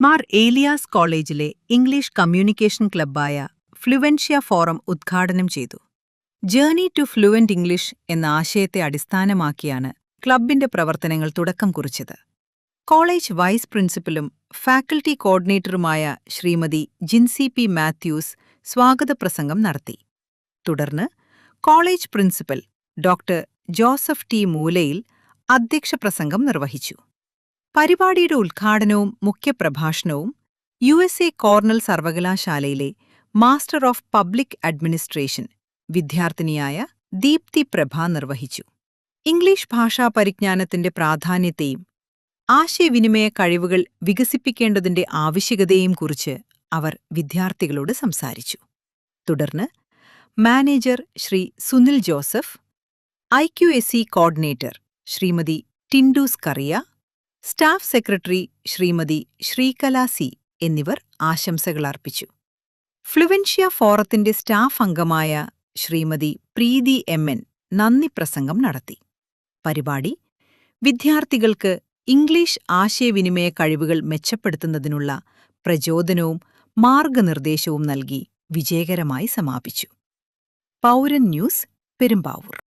മാർ ഏലിയാസ് കോളേജിലെ English communication ക്ലബ്ബായ ഫ്ലുവൻഷ്യ forum ഉദ്ഘാടനം ചെയ്തു. ജേർണി ടു ഫ്ലുവന്റ് ഇംഗ്ലീഷ് എന്ന ആശയത്തെ അടിസ്ഥാനമാക്കിയാണ് ക്ലബ്ബിന്റെ പ്രവർത്തനങ്ങൾ തുടക്കം കുറിച്ചത്. കോളേജ് വൈസ് പ്രിൻസിപ്പലും ഫാക്കൽറ്റി കോർഡിനേറ്ററുമായ ശ്രീമതി ജിൻസി പി മാത്യൂസ് സ്വാഗതപ്രസംഗം നടത്തി. തുടർന്ന് college principal doctor Joseph T Moolayil അധ്യക്ഷപ്രസംഗം നിർവഹിച്ചു. പരിപാടിയുടെ ഉദ്ഘാടനവും മുഖ്യപ്രഭാഷണവും USA കോർണൽ സർവകലാശാലയിലെ മാസ്റ്റർ ഓഫ് പബ്ലിക് അഡ്മിനിസ്ട്രേഷൻ വിദ്യാർത്ഥിനിയായ ദീപ്തി പ്രഭ നിർവഹിച്ചു. ഇംഗ്ലീഷ് ഭാഷാ പരിജ്ഞാനത്തിന്റെ പ്രാധാന്യത്തെയും ആശയവിനിമയ കഴിവുകൾ വികസിപ്പിക്കേണ്ടതിന്റെ ആവശ്യകതയെയും കുറിച്ച് അവർ വിദ്യാർത്ഥികളോട് സംസാരിച്ചു. തുടർന്ന് manager Shri Sunil Joseph, IQAC coordinator Shrimati Tindus Kariya, staff secretary Shrimati Sreekala C എന്നിവർ ആശംസകൾ അർപ്പിച്ചു. ഫ്ലുവൻഷ്യ ഫോറത്തിന്റെ സ്റ്റാഫ് അംഗമായ ശ്രീമതി പ്രീതി MN നന്ദി പ്രസംഗം നടത്തി. പരിപാടി വിദ്യാർത്ഥികൾക്ക് ഇംഗ്ലീഷ് ആശയവിനിമയ കഴിവുകൾ മെച്ചപ്പെടുത്തുന്നതിനുള്ള പ്രചോദനവും മാർഗനിർദ്ദേശവും നൽകി വിജയകരമായി സമാപിച്ചു. പൗരൻ ന്യൂസ്, പെരുമ്പാവൂർ.